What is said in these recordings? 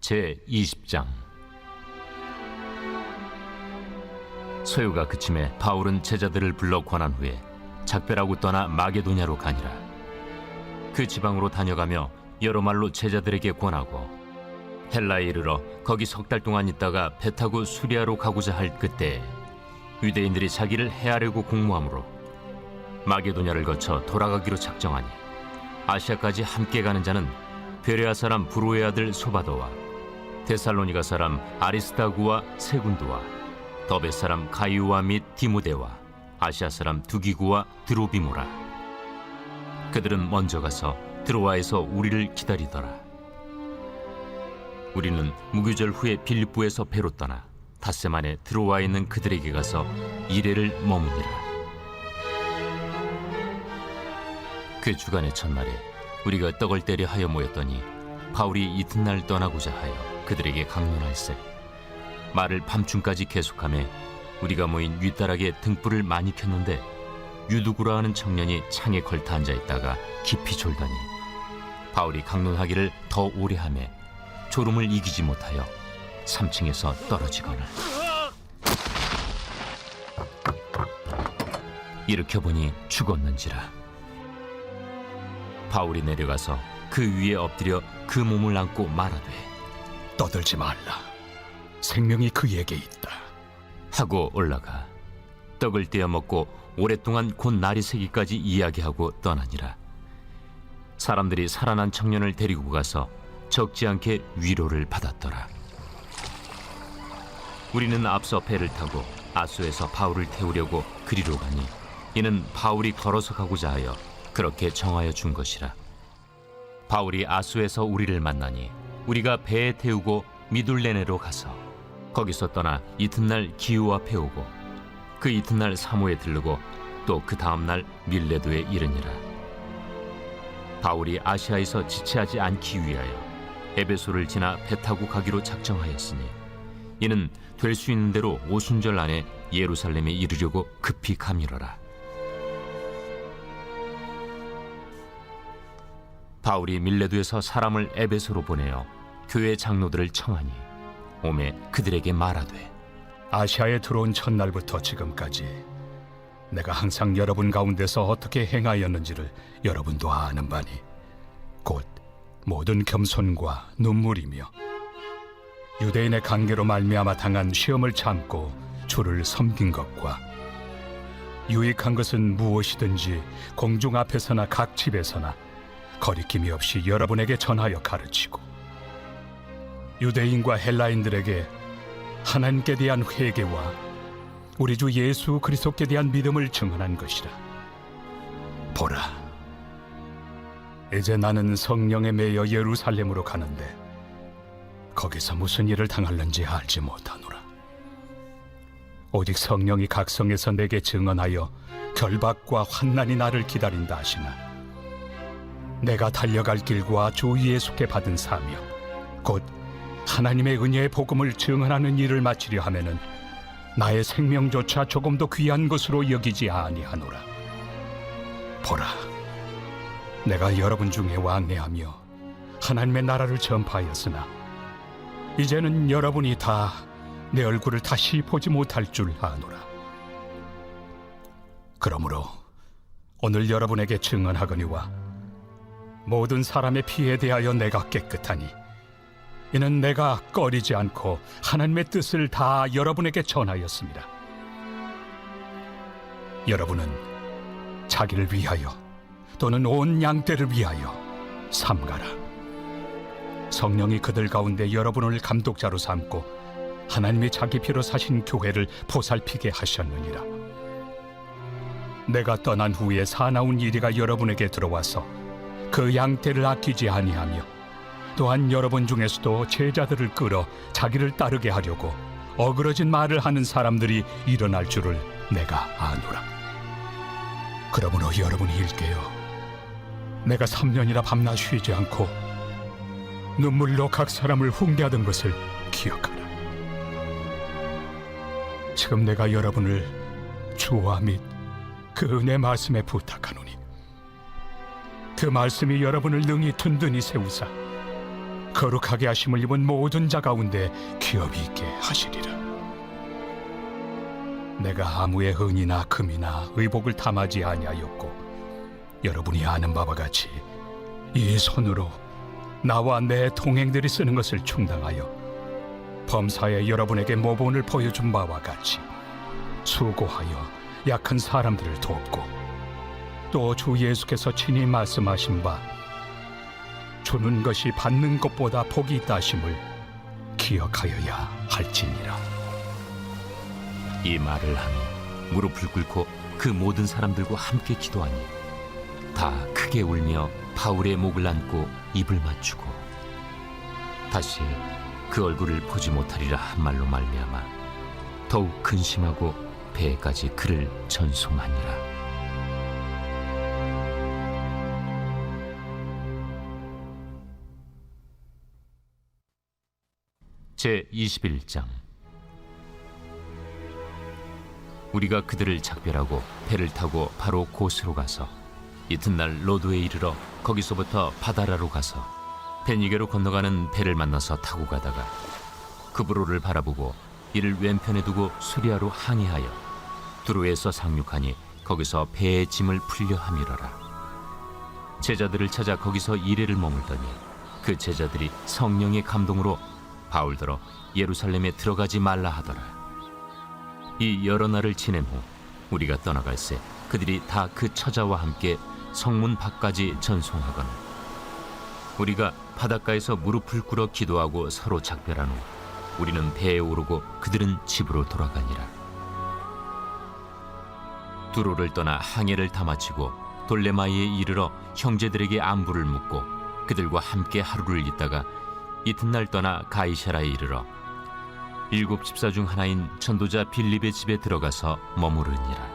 제20장. 소요가 그침에 바울은 제자들을 불러 권한 후에 작별하고 떠나 마게도냐로 가니라. 그 지방으로 다녀가며 여러 말로 제자들에게 권하고 헬라에 이르러 거기 석 달 동안 있다가 배 타고 수리아로 가고자 할 그때 유대인들이 자기를 해하려고 공모하므로 마게도냐를 거쳐 돌아가기로 작정하니 아시아까지 함께 가는 자는 베레아 사람 브로의 아들 소바도와 데살로니가 사람 아리스다구와 세군도와 더베 사람 가이오와 및 디모데와 아시아 사람 두기구와 드로비모라. 그들은 먼저 가서 드로아에서 우리를 기다리더라. 우리는 무교절 후에 빌립보에서 배로 떠나 닷새 만에 드로아에 있는 그들에게 가서 이레를 머무니라. 그 주간의 첫날에 우리가 떡을 때려 하여 모였더니 바울이 이튿날 떠나고자 하여 그들에게 강론할세 말을 밤중까지 계속하며 우리가 모인 윗다락에 등불을 많이 켰는데 유두구라 하는 청년이 창에 걸터 앉아있다가 깊이 졸더니 바울이 강론하기를 더 오래 하며 졸음을 이기지 못하여 3층에서 떨어지거늘 일으켜 보니 죽었는지라. 바울이 내려가서 그 위에 엎드려 그 몸을 안고 말하되 떠들지 말라. 생명이 그에게 있다. 하고 올라가 떡을 떼어 먹고 오랫동안 곧 날이 새기까지 이야기하고 떠나니라. 사람들이 살아난 청년을 데리고 가서 적지 않게 위로를 받았더라. 우리는 앞서 배를 타고 아소에서 바울을 태우려고 그리로 가니 이는 바울이 걸어서 가고자 하여 그렇게 정하여 준 것이라. 바울이 아소에서 우리를 만나니 우리가 배에 태우고 미둘레네로 가서 거기서 떠나 이튿날 기후 앞에 오고 그 이튿날 사모에 들르고 또 그 다음날 밀레도에 이르니라. 바울이 아시아에서 지체하지 않기 위하여 에베소를 지나 배 타고 가기로 작정하였으니 이는 될 수 있는 대로 오순절 안에 예루살렘에 이르려고 급히 가밀어라. 바울이 밀레도에서 사람을 에베소로 보내어 교회 장로들을 청하니 오매 그들에게 말하되 아시아에 들어온 첫날부터 지금까지 내가 항상 여러분 가운데서 어떻게 행하였는지를 여러분도 아는 바니 곧 모든 겸손과 눈물이며 유대인의 관계로 말미암아 당한 시험을 참고 주를 섬긴 것과 유익한 것은 무엇이든지 공중 앞에서나 각 집에서나 거리낌이 없이 여러분에게 전하여 가르치고 유대인과 헬라인들에게 하나님께 대한 회개와 우리 주 예수 그리스도께 대한 믿음을 증언한 것이라. 보라, 이제 나는 성령에 매여 예루살렘으로 가는데 거기서 무슨 일을 당할는지 알지 못하노라. 오직 성령이 각성에서 내게 증언하여 결박과 환난이 나를 기다린다 하시나 내가 달려갈 길과 주 예수께 받은 사명 곧 하나님의 은혜의 복음을 증언하는 일을 마치려 하면은 나의 생명조차 조금도 귀한 것으로 여기지 아니하노라. 보라, 내가 여러분 중에 왕래하며 하나님의 나라를 전파하였으나 이제는 여러분이 다 내 얼굴을 다시 보지 못할 줄 아노라. 그러므로 오늘 여러분에게 증언하거니와 모든 사람의 피에 대하여 내가 깨끗하니 이는 내가 꺼리지 않고 하나님의 뜻을 다 여러분에게 전하였습니다. 여러분은 자기를 위하여 또는 온 양떼를 위하여 삼가라. 성령이 그들 가운데 여러분을 감독자로 삼고 하나님이 자기 피로 사신 교회를 보살피게 하셨느니라. 내가 떠난 후에 사나운 이리가 여러분에게 들어와서 그 양떼를 아끼지 아니하며 또한 여러분 중에서도 제자들을 끌어 자기를 따르게 하려고 어그러진 말을 하는 사람들이 일어날 줄을 내가 아노라. 그러므로 여러분이 일깨어 내가 3년이나 밤낮 쉬지 않고 눈물로 각 사람을 훈계하던 것을 기억하라. 지금 내가 여러분을 주와 및 그 은혜 말씀에 부탁하노니 그 말씀이 여러분을 능히 든든히 세우사 거룩하게 하심을 입은 모든 자 가운데 기업이 있게 하시리라. 내가 아무의 은이나 금이나 의복을 탐하지 아니하였고 여러분이 아는 바와 같이 이 손으로 나와 내 동행들이 쓰는 것을 충당하여 범사에 여러분에게 모본을 보여준 바와 같이 수고하여 약한 사람들을 돕고 또 주 예수께서 친히 말씀하신 바 주는 것이 받는 것보다 복이 있다 하심을 기억하여야 할지니라. 이 말을 하며 무릎을 꿇고 그 모든 사람들과 함께 기도하니 다 크게 울며 바울의 목을 안고 입을 맞추고 다시 그 얼굴을 보지 못하리라 한 말로 말미암아 더욱 근심하고 배에까지 그를 전송하니라. 제 21장. 우리가 그들을 작별하고 배를 타고 바로 고스로 가서 이튿날 로도에 이르러 거기서부터 바다라로 가서 베니게로 건너가는 배를 만나서 타고 가다가 그브로를 바라보고 이를 왼편에 두고 수리아로 항해하여 두로에서 상륙하니 거기서 배의 짐을 풀려 함이러라. 제자들을 찾아 거기서 이레를 머물더니 그 제자들이 성령의 감동으로 바울더러 예루살렘에 들어가지 말라 하더라. 이 여러 날을 지낸 후 우리가 떠나갈새 그들이 다 그 처자와 함께 성문 밖까지 전송하거늘 우리가 바닷가에서 무릎을 꿇어 기도하고 서로 작별한 후 우리는 배에 오르고 그들은 집으로 돌아가니라. 두로를 떠나 항해를 다 마치고 돌레마이에 이르러 형제들에게 안부를 묻고 그들과 함께 하루를 있다가 이튿날 떠나 가이사라에 이르러 7 집사 중 하나인 전도자 빌립의 집에 들어가서 머무르니라.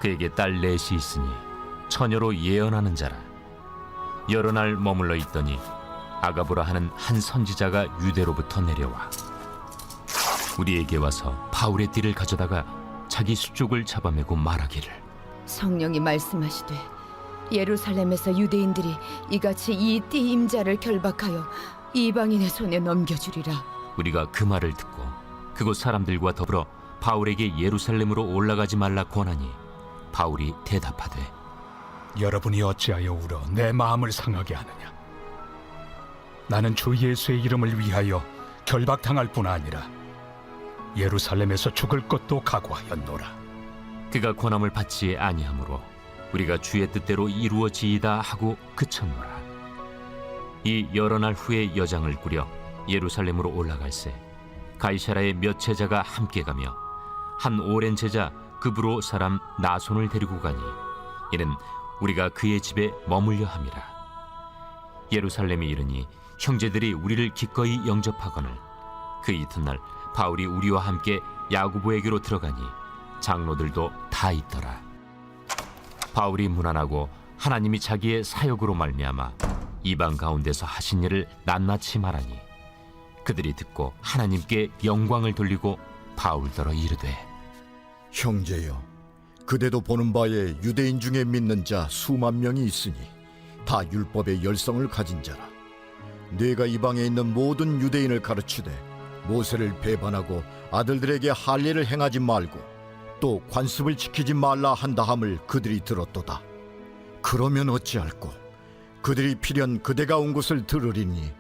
그에게 딸 넷이 있으니 처녀로 예언하는 자라. 여러 날 머물러 있더니 아가보라 하는 한 선지자가 유대로부터 내려와 우리에게 와서 바울의 띠를 가져다가 자기 수족을 잡아매고 말하기를 성령이 말씀하시되 예루살렘에서 유대인들이 이같이 이 띠 임자를 결박하여 이방인의 손에 넘겨주리라. 우리가 그 말을 듣고 그곳 사람들과 더불어 바울에게 예루살렘으로 올라가지 말라 권하니 바울이 대답하되 여러분이 어찌하여 울어 내 마음을 상하게 하느냐. 나는 주 예수의 이름을 위하여 결박당할 뿐 아니라 예루살렘에서 죽을 것도 각오하였노라. 그가 권함을 받지 아니하므로 우리가 주의 뜻대로 이루어지이다 하고 그쳤노라. 이 여러 날 후에 여장을 꾸려 예루살렘으로 올라갈새 가이사라의 몇 제자가 함께 가며 한 오랜 제자 그브로 사람 나손을 데리고 가니 이는 우리가 그의 집에 머물려 함이라. 예루살렘에 이르니 형제들이 우리를 기꺼이 영접하거늘 그 이튿날 바울이 우리와 함께 야고보에게로 들어가니 장로들도 다 있더라. 바울이 문안하고 하나님이 자기의 사역으로 말미암아 이방 가운데서 하신 일을 낱낱이 말하니 그들이 듣고 하나님께 영광을 돌리고 바울더러 이르되 형제여, 그대도 보는 바에 유대인 중에 믿는 자 수만 명이 있으니 다 율법의 열성을 가진 자라. 네가 이방에 있는 모든 유대인을 가르치되 모세를 배반하고 아들들에게 할례를 행하지 말고 또 관습을 지키지 말라 한다함을 그들이 들었도다. 그러면 어찌할꼬? 그들이 필연 그대가 온 곳을 들으리니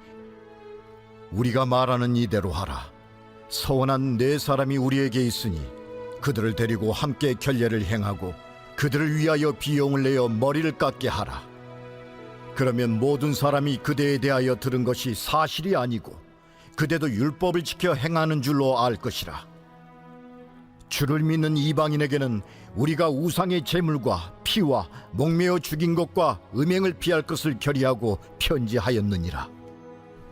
우리가 말하는 이대로 하라. 서원한 네 사람이 우리에게 있으니 그들을 데리고 함께 결례를 행하고 그들을 위하여 비용을 내어 머리를 깎게 하라. 그러면 모든 사람이 그대에 대하여 들은 것이 사실이 아니고 그대도 율법을 지켜 행하는 줄로 알 것이라. 주를 믿는 이방인에게는 우리가 우상의 제물과 피와 목매어 죽인 것과 음행을 피할 것을 결의하고 편지하였느니라.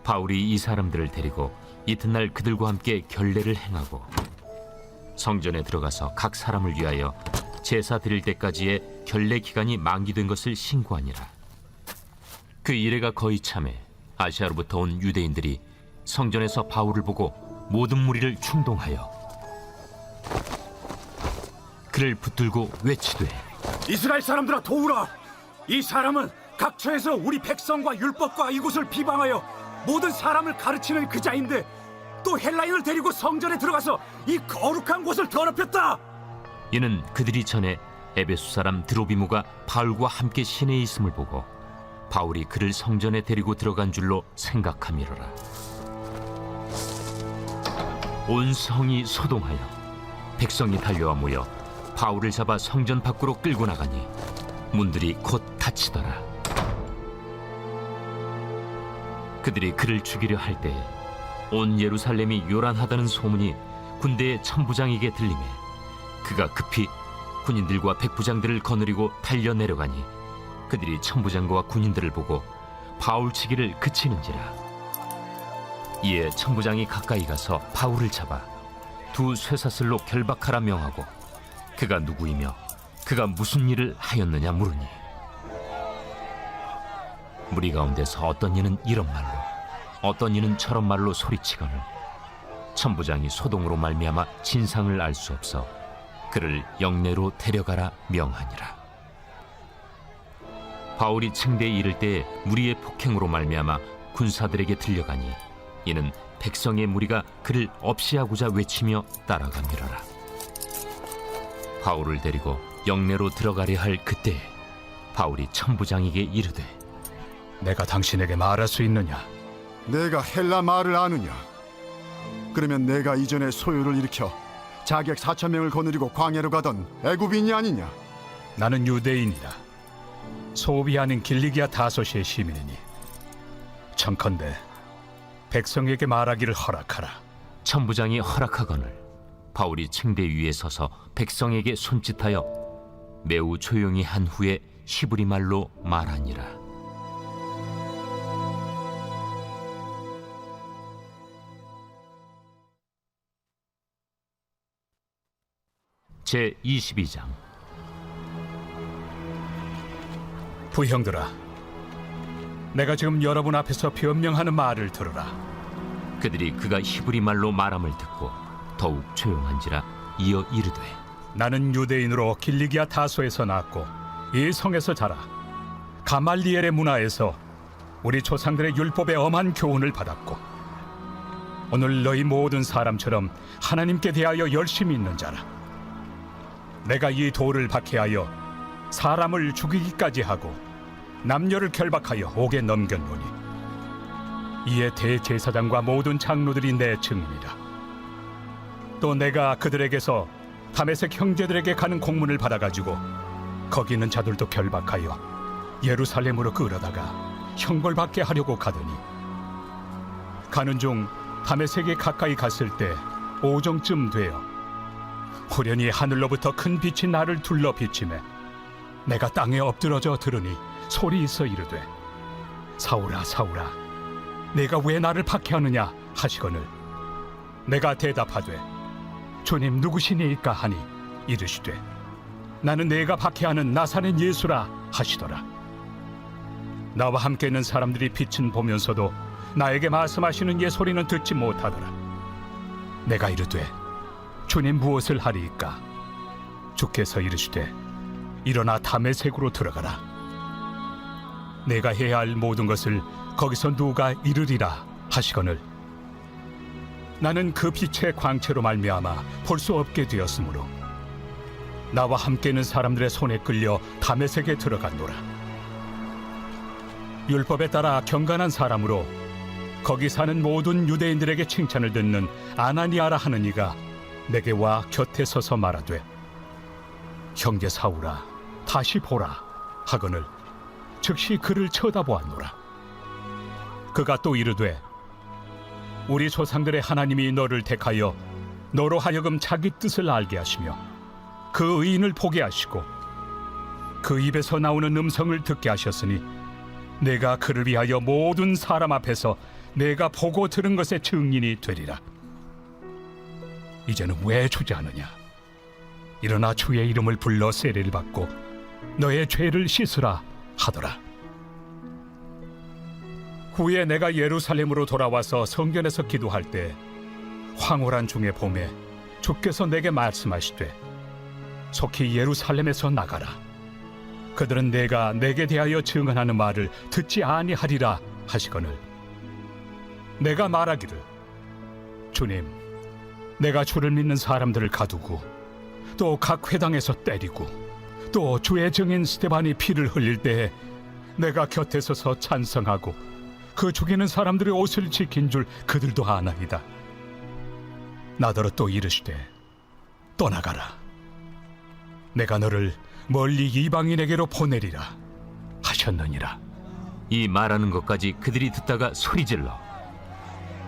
바울이 이 사람들을 데리고 이튿날 그들과 함께 결례를 행하고 성전에 들어가서 각 사람을 위하여 제사 드릴 때까지의 결례 기간이 만기된 것을 신고하니라. 그 이래가 거의 참에 아시아로부터 온 유대인들이 성전에서 바울을 보고 모든 무리를 충동하여 그를 붙들고 외치되 이스라엘 사람들아 도우라. 이 사람은 각처에서 우리 백성과 율법과 이곳을 비방하여 모든 사람을 가르치는 그 자인데 또 헬라인을 데리고 성전에 들어가서 이 거룩한 곳을 더럽혔다. 이는 그들이 전에 에베소 사람 드로비무가 바울과 함께 시내에 있음을 보고 바울이 그를 성전에 데리고 들어간 줄로 생각함이로라. 온 성이 소동하여 백성이 달려와 모여 바울을 잡아 성전 밖으로 끌고 나가니 문들이 곧 닫히더라. 그들이 그를 죽이려 할 때에 온 예루살렘이 요란하다는 소문이 군대의 천부장에게 들리매 그가 급히 군인들과 백부장들을 거느리고 달려 내려가니 그들이 천부장과 군인들을 보고 바울 치기를 그치는지라. 이에 천부장이 가까이 가서 바울을 잡아 두 쇠사슬로 결박하라 명하고 그가 누구이며 그가 무슨 일을 하였느냐 물으니 무리 가운데서 어떤 이는 이런 말로 어떤 이는 저런 말로 소리치거늘 천부장이 소동으로 말미암아 진상을 알 수 없어 그를 영내로 데려가라 명하니라. 바울이 층대에 이를 때에 무리의 폭행으로 말미암아 군사들에게 들려가니 이는 백성의 무리가 그를 없이하고자 외치며 따라가미러라. 바울을 데리고 영내로 들어가려 할 그때에 바울이 천부장에게 이르되 내가 당신에게 말할 수 있느냐? 내가 헬라 말을 아느냐? 그러면 내가 이전에 소요를 일으켜 자객 4,000명을 거느리고 광야로 가던 애굽인이 아니냐? 나는 유대인이다. 소비 아닌 길리기아 다소시의 시민이니 청컨대 백성에게 말하기를 허락하라. 천부장이 허락하거늘 바울이 층대 위에 서서 백성에게 손짓하여 매우 조용히 한 후에 히브리 말로 말하니라. 제 22장. 부형들아, 내가 지금 여러분 앞에서 변명하는 말을 들으라. 그들이 그가 히브리 말로 말함을 듣고 더욱 조용한지라 이어 이르되 나는 유대인으로 길리기아 다소에서 낳았고 이 성에서 자라 가말리엘의 문화에서 우리 조상들의 율법의 엄한 교훈을 받았고 오늘 너희 모든 사람처럼 하나님께 대하여 열심히 있는 자라. 내가 이 돌을 박해하여 사람을 죽이기까지 하고 남녀를 결박하여 옥에 넘겼노니 이에 대제사장과 모든 장로들이 내 증인이라. 또 내가 그들에게서 다메섹 형제들에게 가는 공문을 받아가지고 거기 있는 자들도 결박하여 예루살렘으로 끌어다가 형벌받게 하려고 가더니 가는 중 다메섹에 가까이 갔을 때 오정쯤 되어 후련히 하늘로부터 큰 빛이 나를 둘러 비치매 내가 땅에 엎드러져 들으니 소리 있어 이르되 사울아 사울아 내가 왜 나를 박해하느냐 하시거늘 내가 대답하되 주님 누구시니이까 하니 이르시되 나는 내가 박해하는 나사렛 예수라 하시더라. 나와 함께 있는 사람들이 빛은 보면서도 나에게 말씀하시는 예 소리는 듣지 못하더라. 내가 이르되 주님 무엇을 하리이까? 주께서 이르시되 일어나 다메섹으로 들어가라. 내가 해야 할 모든 것을 거기서 누가 이르리라 하시거늘 나는 그 빛의 광채로 말미암아 볼 수 없게 되었으므로 나와 함께 있는 사람들의 손에 끌려 다메섹에 들어갔노라. 율법에 따라 경건한 사람으로 거기 사는 모든 유대인들에게 칭찬을 듣는 아나니아라 하는 이가 내게 와 곁에 서서 말하되 형제 사울아 다시 보라 하거늘 즉시 그를 쳐다보았노라. 그가 또 이르되 우리 조상들의 하나님이 너를 택하여 너로 하여금 자기 뜻을 알게 하시며 그 의인을 보게 하시고 그 입에서 나오는 음성을 듣게 하셨으니 내가 그를 위하여 모든 사람 앞에서 내가 보고 들은 것의 증인이 되리라. 이제는 왜 주저하느냐? 일어나 주의 이름을 불러 세례를 받고 너의 죄를 씻으라 하더라. 후에 내가 예루살렘으로 돌아와서 성전에서 기도할 때 황홀한 중에 봄에 주께서 내게 말씀하시되 속히 예루살렘에서 나가라. 그들은 내가 내게 대하여 증언하는 말을 듣지 아니하리라 하시거늘 내가 말하기를, 주님, 내가 주를 믿는 사람들을 가두고 또 각 회당에서 때리고 또 주의 증인 스데반이 피를 흘릴 때에 내가 곁에 서서 찬성하고 그 죽이는 사람들의 옷을 지킨 줄 그들도 아나이다. 나더러 또 이르시되 떠나가라. 내가 너를 멀리 이방인에게로 보내리라 하셨느니라. 이 말하는 것까지 그들이 듣다가 소리질러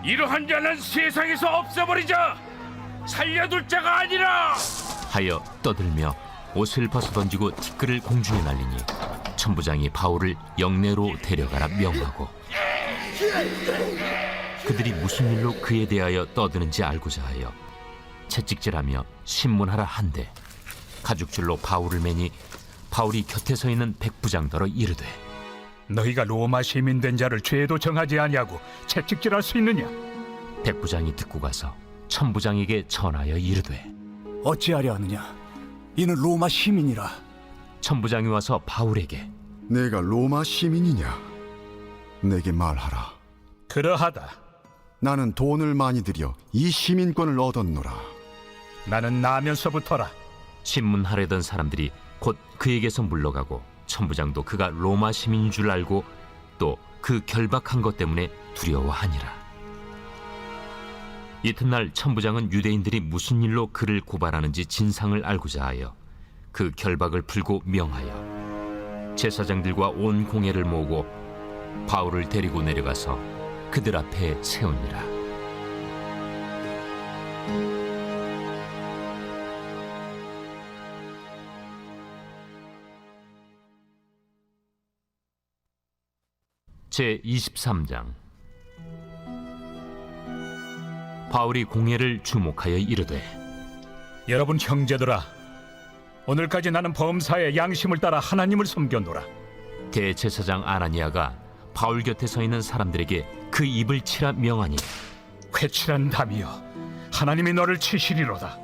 이러한 자는 세상에서 없애버리자. 살려둘 자가 아니라. 하여 떠들며 옷을 벗어던지고 티끌을 공중에 날리니 천부장이 바울을 영내로 데려가라 명하고, 그들이 무슨 일로 그에 대하여 떠드는지 알고자 하여 채찍질하며 신문하라 한데 가죽줄로 바울을 매니 바울이 곁에 서 있는 백부장더러 이르되 너희가 로마 시민 된 자를 죄도 정하지 아니하고 채찍질할 수 있느냐? 백부장이 듣고 가서 천부장에게 전하여 이르되 어찌하려 하느냐? 이는 로마 시민이라. 천부장이 와서 바울에게 내가 로마 시민이냐? 내게 말하라. 그러하다. 나는 돈을 많이 들여 이 시민권을 얻었노라. 나는 나면서부터라. 신문하려던 사람들이 곧 그에게서 물러가고 천부장도 그가 로마 시민인 줄 알고 또 그 결박한 것 때문에 두려워하니라. 이튿날 천부장은 유대인들이 무슨 일로 그를 고발하는지 진상을 알고자 하여 그 결박을 풀고 명하여 제사장들과 온 공회를 모으고 바울을 데리고 내려가서 그들 앞에 세우니라. 제23장. 바울이 공회를 주목하여 이르되 여러분 형제들아, 오늘까지 나는 범사에 양심을 따라 하나님을 섬겼노라. 대제사장 아나니아가 바울 곁에 서 있는 사람들에게 그 입을 치라 명하니 회칠한 담이여, 하나님이 너를 치시리로다.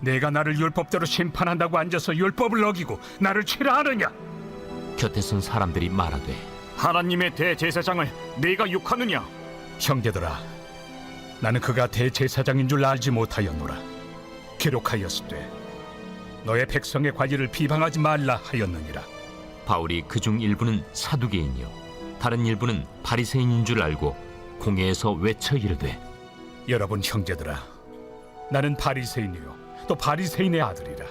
내가 나를 율법대로 심판한다고 앉아서 율법을 어기고 나를 치라 하느냐? 곁에 선 사람들이 말하되 하나님의 대제사장을 네가 욕하느냐? 형제들아, 나는 그가 대제사장인 줄 알지 못하였노라. 기록하였으되 너의 백성의 관리를 비방하지 말라 하였느니라. 바울이 그중 일부는 사두개인이요 다른 일부는 바리새인인 줄 알고 공회에서 외쳐 이르되 여러분 형제들아, 나는 바리새인이요 또 바리새인의 아들이라.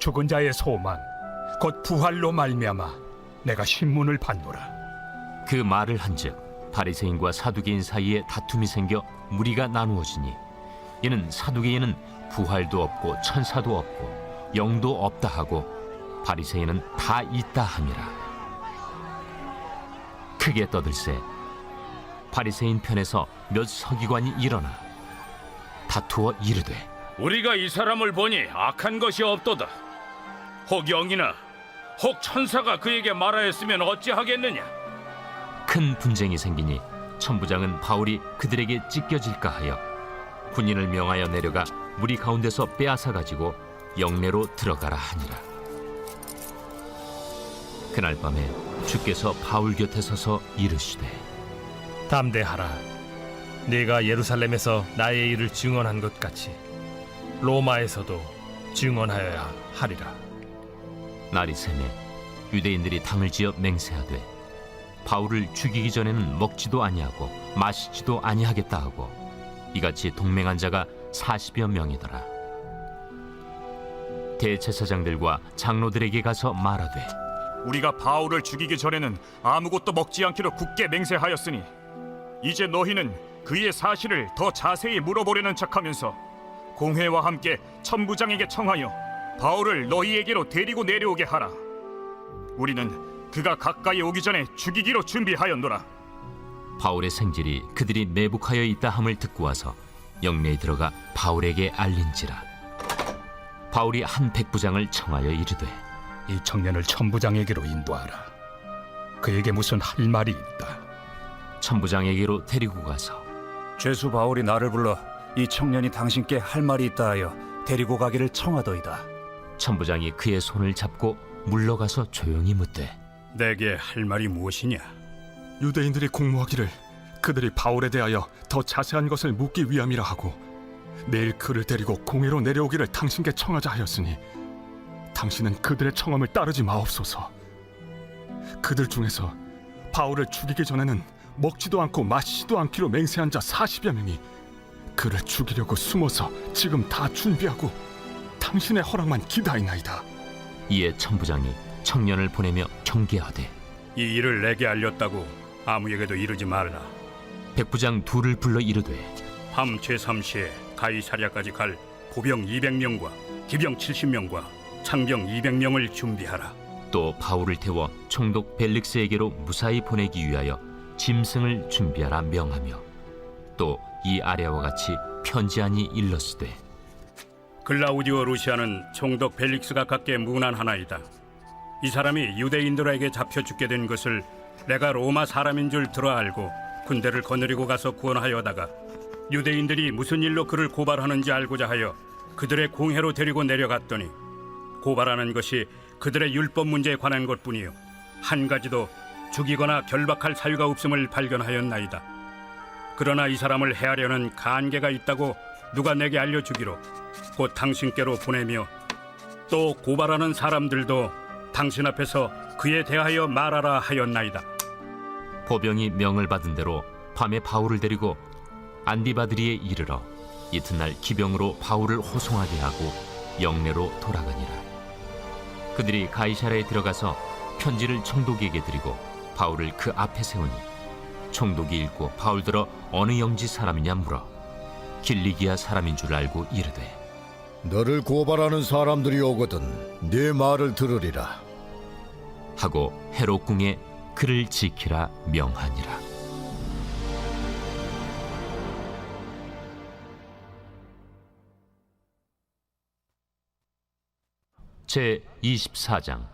죽은 자의 소망 곧 부활로 말미암아 내가 신문을 받노라. 그 말을 한즉 바리새인과 사두개인 사이에 다툼이 생겨 무리가 나누어지니 이는 사두개인은 부활도 없고 천사도 없고 영도 없다 하고 바리새인은 다 있다 함이라. 크게 떠들세 바리새인 편에서 몇 서기관이 일어나 다투어 이르되 우리가 이 사람을 보니 악한 것이 없도다. 혹 영이나 혹 천사가 그에게 말하였으면 어찌하겠느냐? 큰 분쟁이 생기니 천부장은 바울이 그들에게 찢겨질까 하여 군인을 명하여 내려가 무리 가운데서 빼앗아 가지고 영내로 들어가라 하니라. 그날 밤에 주께서 바울 곁에 서서 이르시되 담대하라. 네가 예루살렘에서 나의 일을 증언한 것 같이 로마에서도 증언하여야 하리라. 날이 새매 유대인들이 당을 지어 맹세하되 바울을 죽이기 전에는 먹지도 아니하고 마시지도 아니하겠다 하고 이같이 동맹한 자가 40여 명이더라. 대제사장들과 장로들에게 가서 말하되 우리가 바울을 죽이기 전에는 아무것도 먹지 않기로 굳게 맹세하였으니 이제 너희는 그의 사실을 더 자세히 물어보려는 척하면서 공회와 함께 천부장에게 청하여 바울을 너희에게로 데리고 내려오게 하라. 우리는 그가 가까이 오기 전에 죽이기로 준비하였노라. 바울의 생질이 그들이 매복하여 있다 함을 듣고 와서 영내에 들어가 바울에게 알린지라. 바울이 한 백부장을 청하여 이르되 이 청년을 천부장에게로 인도하라. 그에게 무슨 할 말이 있다. 천부장에게로 데리고 가서 죄수 바울이 나를 불러 이 청년이 당신께 할 말이 있다 하여 데리고 가기를 청하더이다. 천부장이 그의 손을 잡고 물러가서 조용히 묻되 내게 할 말이 무엇이냐? 유대인들이 공모하기를 그들이 바울에 대하여 더 자세한 것을 묻기 위함이라 하고 내일 그를 데리고 공회로 내려오기를 당신께 청하자 하였으니 당신은 그들의 청함을 따르지 마옵소서. 그들 중에서 바울을 죽이기 전에는 먹지도 않고 마시지도 않기로 맹세한 자 40여 명이 그를 죽이려고 숨어서 지금 다 준비하고 당신의 허락만 기다리나이다. 이에 천부장이 청년을 보내며 경계하되 이 일을 내게 알렸다고 아무에게도 이르지 말라. 백부장 둘을 불러 이르되 밤 제3시에 가이사랴까지 갈 보병 200명과 기병 70명과 창병 200명을 준비하라. 또 바울을 태워 총독 벨릭스에게로 무사히 보내기 위하여 짐승을 준비하라 명하며 또 이 아래와 같이 편지하니 일렀으되 글라우디오 루시아는 총독 벨릭스가 갖게 문안하나이다. 이 사람이 유대인들에게 잡혀 죽게 된 것을 내가 로마 사람인 줄 들어 알고 군대를 거느리고 가서 구원하여다가 유대인들이 무슨 일로 그를 고발하는지 알고자 하여 그들의 공회로 데리고 내려갔더니 고발하는 것이 그들의 율법 문제에 관한 것뿐이요 한 가지도 죽이거나 결박할 사유가 없음을 발견하였나이다. 그러나 이 사람을 해하려는 간계가 있다고 누가 내게 알려주기로 곧 당신께로 보내며 또 고발하는 사람들도 당신 앞에서 그에 대하여 말하라 하였나이다. 보병이 명을 받은 대로 밤에 바울을 데리고 안디바드리에 이르러 이튿날 기병으로 바울을 호송하게 하고 영내로 돌아가니라. 그들이 가이사랴에 들어가서 편지를 총독에게 드리고 바울을 그 앞에 세우니 총독이 읽고 바울들어 어느 영지 사람이냐 물어 길리기아 사람인 줄 알고 이르되 너를 고발하는 사람들이 오거든 네 말을 들으리라 하고 헤롯궁에 그를 지키라 명하니라. 제 24장.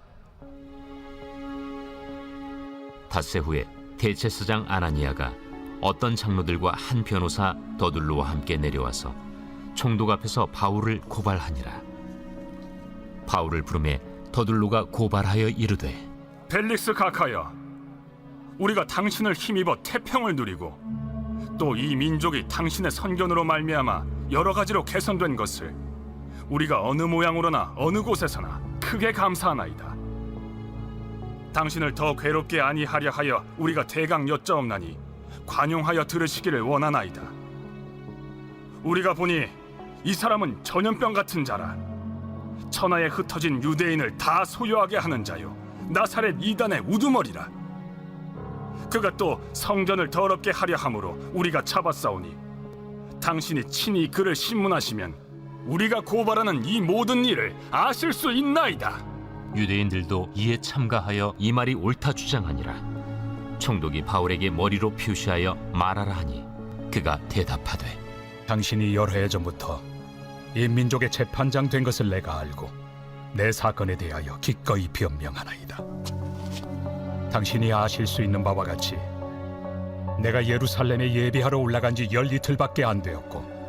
닷새 후에 대제사장 아나니아가 어떤 장로들과 한 변호사 더둘로와 함께 내려와서 총독 앞에서 바울을 고발하니라. 바울을 부르매 더둘로가 고발하여 이르되 벨릭스 각하여, 우리가 당신을 힘입어 태평을 누리고 또 이 민족이 당신의 선견으로 말미암아 여러 가지로 개선된 것을 우리가 어느 모양으로나 어느 곳에서나 크게 감사하나이다. 당신을 더 괴롭게 아니하려 하여 우리가 대강 여짜옵나니 관용하여 들으시기를 원하나이다. 우리가 보니 이 사람은 전염병 같은 자라. 천하에 흩어진 유대인을 다 소유하게 하는 자요 나사렛 이단의 우두머리라. 그가 또 성전을 더럽게 하려 함으로 우리가 잡았사오니 당신이 친히 그를 신문하시면 우리가 고발하는 이 모든 일을 아실 수 있나이다. 유대인들도 이에 참가하여 이 말이 옳다 주장하니라. 총독이 바울에게 머리로 표시하여 말하라 하니 그가 대답하되 당신이 여러 해 전부터 이 민족의 재판장 된 것을 내가 알고 내 사건에 대하여 기꺼이 변명하나이다. 당신이 아실 수 있는 바와 같이 내가 예루살렘에 예배하러 올라간 지 열이틀밖에 안 되었고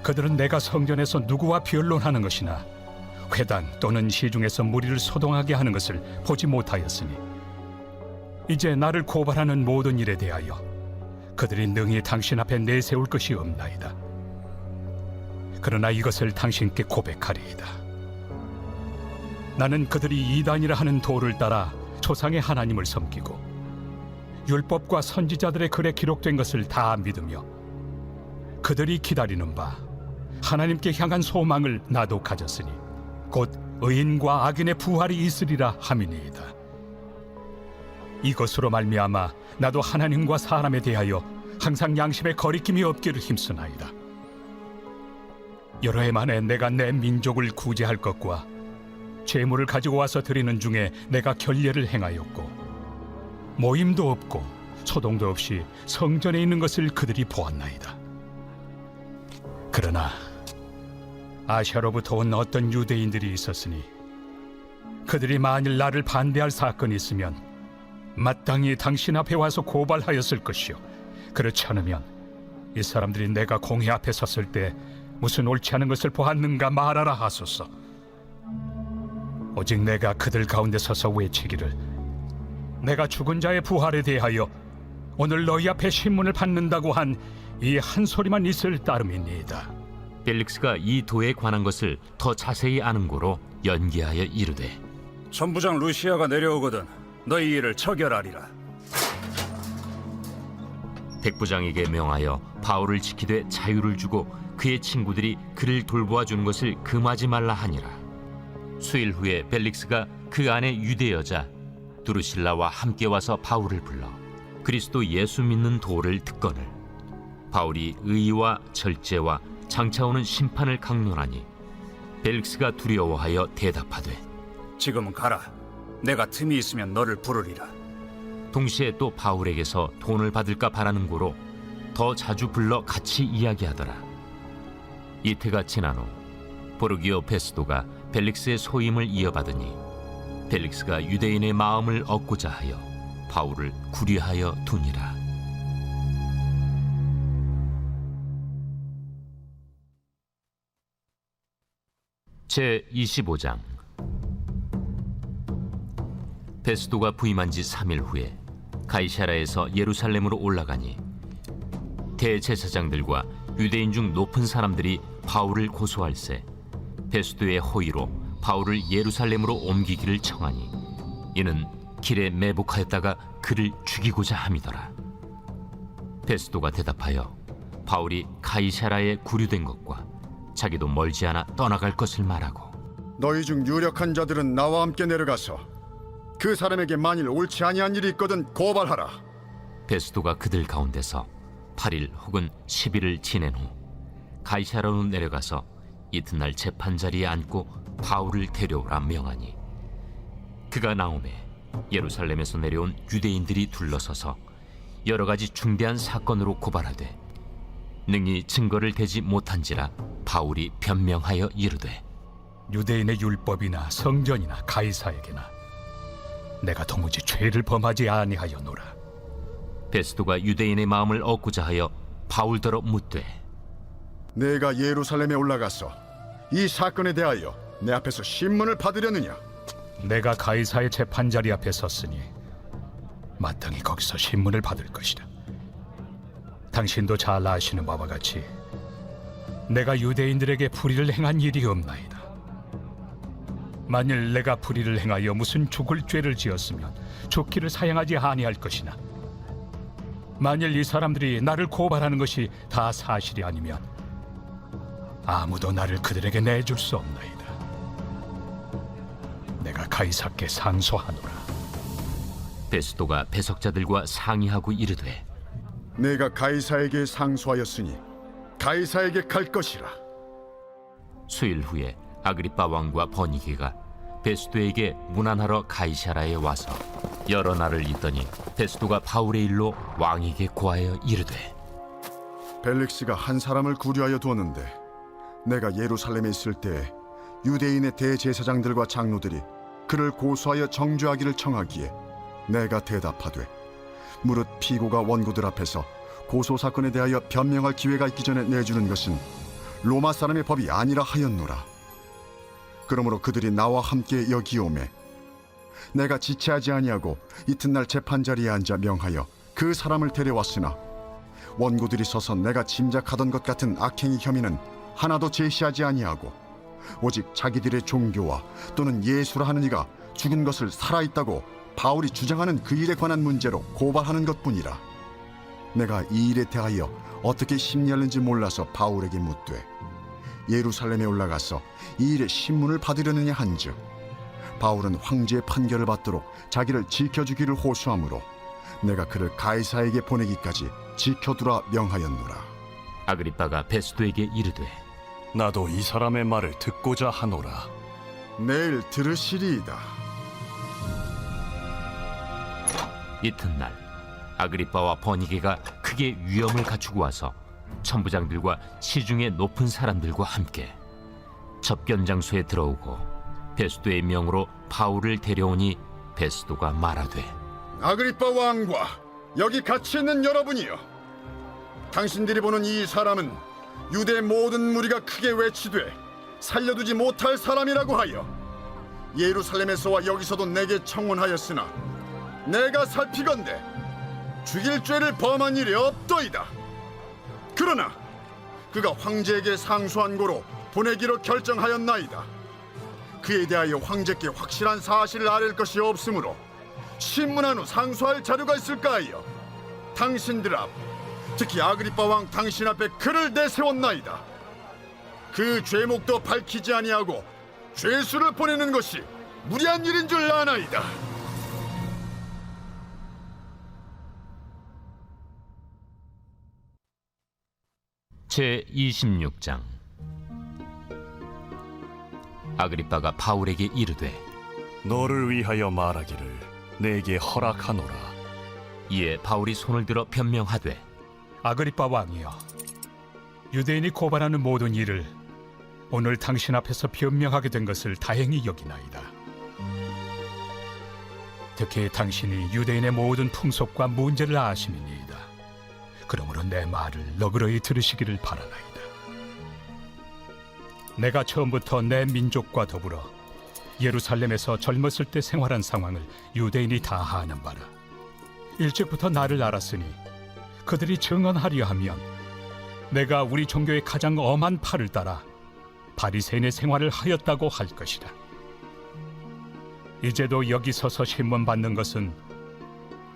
그들은 내가 성전에서 누구와 변론하는 것이나 회당 또는 시중에서 무리를 소동하게 하는 것을 보지 못하였으니 이제 나를 고발하는 모든 일에 대하여 그들이 능히 당신 앞에 내세울 것이 없나이다. 그러나 이것을 당신께 고백하리이다. 나는 그들이 이단이라 하는 도를 따라 조상의 하나님을 섬기고 율법과 선지자들의 글에 기록된 것을 다 믿으며 그들이 기다리는 바 하나님께 향한 소망을 나도 가졌으니 곧 의인과 악인의 부활이 있으리라 함이니이다. 이것으로 말미암아 나도 하나님과 사람에 대하여 항상 양심에 거리낌이 없기를 힘쓰나이다. 여러 해 만에 내가 내 민족을 구제할 것과 재물을 가지고 와서 드리는 중에 내가 결례를 행하였고 모임도 없고 소동도 없이 성전에 있는 것을 그들이 보았나이다. 그러나 아시아로부터 온 어떤 유대인들이 있었으니 그들이 만일 나를 반대할 사건이 있으면 마땅히 당신 앞에 와서 고발하였을 것이요 그렇지 않으면 이 사람들이 내가 공회 앞에 섰을 때 무슨 옳지 않은 것을 보았는가 말하라 하소서. 오직 내가 그들 가운데 서서 외치기를 내가 죽은 자의 부활에 대하여 오늘 너희 앞에 신문을 받는다고 한 이 한 소리만 있을 따름이니이다. 벨릭스가 이 도에 관한 것을 더 자세히 아는 고로 연기하여 이르되 천부장 루시아가 내려오거든 너희 일을 처결하리라. 백부장에게 명하여 바울을 지키되 자유를 주고 그의 친구들이 그를 돌보아 주는 것을 금하지 말라 하니라. 수일 후에 벨릭스가 그 안에 유대 여자 두루실라와 함께 와서 바울을 불러 그리스도 예수 믿는 도를 듣거늘 바울이 의와 절제와 장차 오는 심판을 강론하니 벨릭스가 두려워하여 대답하되 지금은 가라. 내가 틈이 있으면 너를 부르리라. 동시에 또 바울에게서 돈을 받을까 바라는 고로 더 자주 불러 같이 이야기하더라. 이태가 지난 후 보르기오 페스도가 벨릭스의 소임을 이어받으니 벨릭스가 유대인의 마음을 얻고자 하여 바울을 구리하여 두니라. 제25장. 페스도가 부임한 지 3일 후에 가이사라에서 예루살렘으로 올라가니 대제사장들과 유대인 중 높은 사람들이 바울을 고소할세 페스도의 호의로 바울을 예루살렘으로 옮기기를 청하니 이는 길에 매복하였다가 그를 죽이고자 함이더라. 페스도가 대답하여 바울이 가이사라에 구류된 것과 자기도 멀지 않아 떠나갈 것을 말하고 너희 중 유력한 자들은 나와 함께 내려가서 그 사람에게 만일 옳지 아니한 일이 있거든 고발하라. 페스도가 그들 가운데서 8일 혹은 10일을 지낸 후 가이사라로 내려가서 이튿날 재판자리에 앉고 바울을 데려오라 명하니 그가 나오매 예루살렘에서 내려온 유대인들이 둘러서서 여러 가지 중대한 사건으로 고발하되 능히 증거를 대지 못한지라 바울이 변명하여 이르되 유대인의 율법이나 성전이나 가이사에게나 내가 도무지 죄를 범하지 아니하였노라. 베스도가 유대인의 마음을 얻고자 하여 바울더러 묻되 내가 예루살렘에 올라가서 이 사건에 대하여 내 앞에서 신문을 받으려느냐? 내가 가이사의 재판자리 앞에 섰으니 마땅히 거기서 신문을 받을 것이다. 당신도 잘 아시는 바와 같이 내가 유대인들에게 불의를 행한 일이 없나이다. 만일 내가 불의를 행하여 무슨 죽을 죄를 지었으면 죽기를 사양하지 아니할 것이나 만일 이 사람들이 나를 고발하는 것이 다 사실이 아니면 아무도 나를 그들에게 내줄 수 없나이다. 내가 가이사께 상소하노라. 베스도가 배석자들과 상의하고 이르되 내가 가이사에게 상소하였으니 가이사에게 갈 것이라. 수일 후에 아그리빠 왕과 버니게가 베스도에게 문안하러 가이사라에 와서 여러 날을 있더니 베스도가 바울의 일로 왕에게 고하여 이르되 벨릭스가 한 사람을 구류하여 두었는데 내가 예루살렘에 있을 때 유대인의 대제사장들과 장로들이 그를 고소하여 정죄하기를 청하기에 내가 대답하되 무릇 피고가 원고들 앞에서 고소 사건에 대하여 변명할 기회가 있기 전에 내주는 것은 로마 사람의 법이 아니라 하였노라. 그러므로 그들이 나와 함께 여기 오매 내가 지체하지 아니하고 이튿날 재판자리에 앉아 명하여 그 사람을 데려왔으나 원고들이 서서 내가 짐작하던 것 같은 악행의 혐의는 하나도 제시하지 아니하고 오직 자기들의 종교와 또는 예수라 하는 이가 죽은 것을 살아있다고 바울이 주장하는 그 일에 관한 문제로 고발하는 것뿐이라. 내가 이 일에 대하여 어떻게 심리하는지 몰라서 바울에게 묻되 예루살렘에 올라가서 이 일의 신문을 받으려느냐 한즉 바울은 황제의 판결을 받도록 자기를 지켜주기를 호소하므로 내가 그를 가이사에게 보내기까지 지켜두라 명하였노라. 아그리빠가 베스도에게 이르되 나도 이 사람의 말을 듣고자 하노라. 내일 들으시리이다. 이튿날 아그리빠와 버니게가 크게 위엄을 갖추고 와서 천부장들과 시중의 높은 사람들과 함께 접견 장소에 들어오고 베스도의 명으로 바울을 데려오니 베스도가 말하되 아그리빠 왕과 여기 같이 있는 여러분이여, 당신들이 보는 이 사람은 유대 모든 무리가 크게 외치되 살려두지 못할 사람이라고 하여 예루살렘에서와 여기서도 내게 청혼하였으나 내가 살피건대 죽일 죄를 범한 일이 없더이다. 그러나 그가 황제에게 상소한 고로 보내기로 결정하였나이다. 그에 대하여 황제께 확실한 사실을 아랠 것이 없으므로 신문한 후 상소할 자료가 있을까 하여 당신들 앞, 특히 아그리빠 왕 당신 앞에 그를 내세웠나이다. 그 죄목도 밝히지 아니하고 죄수를 보내는 것이 무리한 일인 줄 아나이다. 제 26장. 아그리빠가 바울에게 이르되 너를 위하여 말하기를 내게 허락하노라. 이에 바울이 손을 들어 변명하되 아그리빠 왕이여, 유대인이 고발하는 모든 일을 오늘 당신 앞에서 변명하게 된 것을 다행히 여기나이다. 특히 당신이 유대인의 모든 풍속과 문제를 아심이니이다. 그러므로 내 말을 너그러이 들으시기를 바라나이다. 내가 처음부터 내 민족과 더불어 예루살렘에서 젊었을 때 생활한 상황을 유대인이 다 아는 바라. 일찍부터 나를 알았으니 그들이 증언하려 하면 내가 우리 종교의 가장 엄한 팔을 따라 바리새인의 생활을 하였다고 할 것이다. 이제도 여기 서서 신문 받는 것은